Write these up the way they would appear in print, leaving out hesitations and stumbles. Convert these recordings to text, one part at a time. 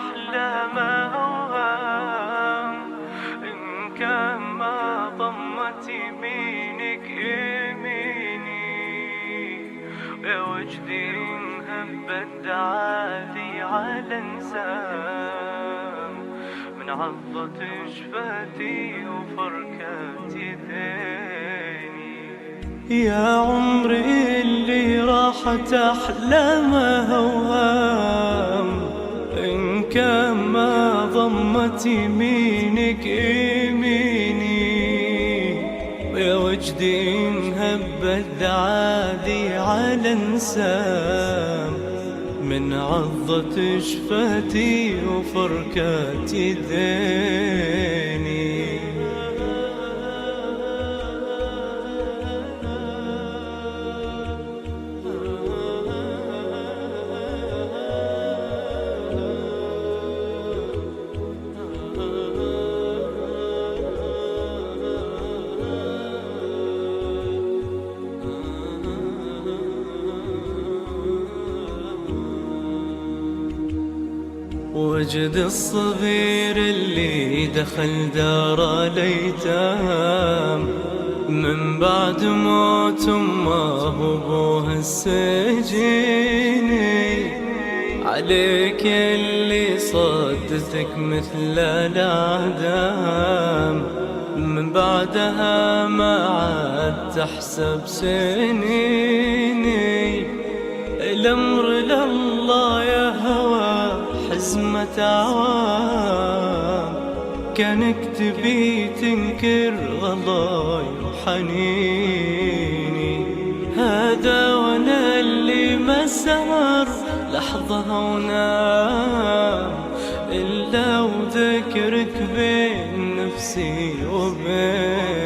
أحلام أوهام، إن كان ما ضمت يمينك يميني، يا وجدي إن هبت عادي على انسام، من عضة شفتي وفركات يديني. يا عمري اللي راحت أحلامه أوهام، إن كان ما ضمت يمينك يميني، يا وجدي إن هبت عادي على انسام، من عضة شفتي وفركات يديني. وجد الصغير اللي دخل دار الأيتام، من بعد موت أمه وأبوه السجيني، عليك اللي صدتك مثل الأعدام، من بعدها ما عاد تحسب سنيني. الأمر لله يا هوى حزمة عوام، كانك تبي تنكر غلاي وحنيني، هذا وانا اللي ما سهر لحظة ونام، إلا وذكرك بين نفسي وبين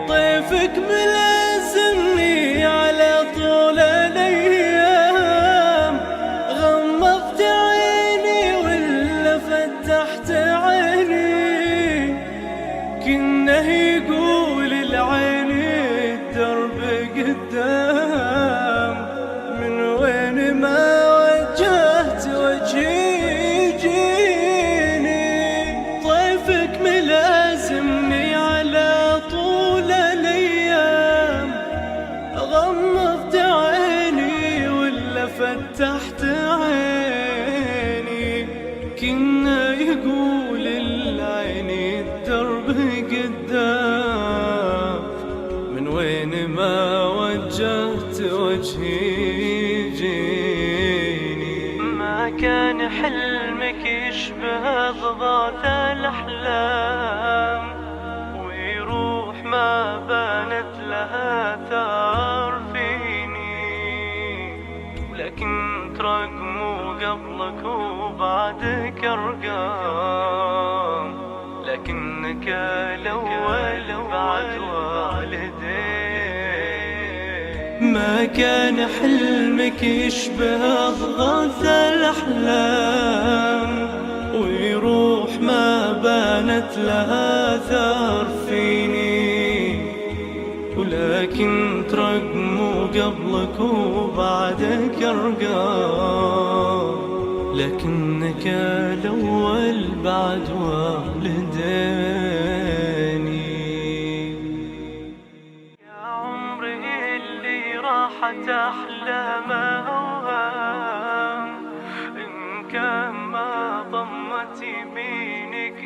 طيفك ملازمني على طول الأيام، غمضت عيني ولا فتحت عيني، كنه يقول العيني الدرب قدام، من وين ما وجهت وجهي يجيني، طيفك ملازمني على طول الأيام، غمضت عيني ولا فتحت عيني، كنا يقول العين الدرب قدام، من وين ما وجهت وجهي يجيني. ما كان حلمك يشبه ضغط الأحلام، ويروح ما بانت لها ثار فيني، لكن ترقموا قبلك وبعدك أرقام، لكنك الأول بعد والدين. ما كان حلمك يشبه ضغط الأحلام، ويروح ما بانت لها ثار فيني، ولكن ترقموا قبلك وبعدك أرقام، لكنك الأول بعد والديني. يا عمري اللي راحت أحلام أوهام، إن كان ما ضمت يمينك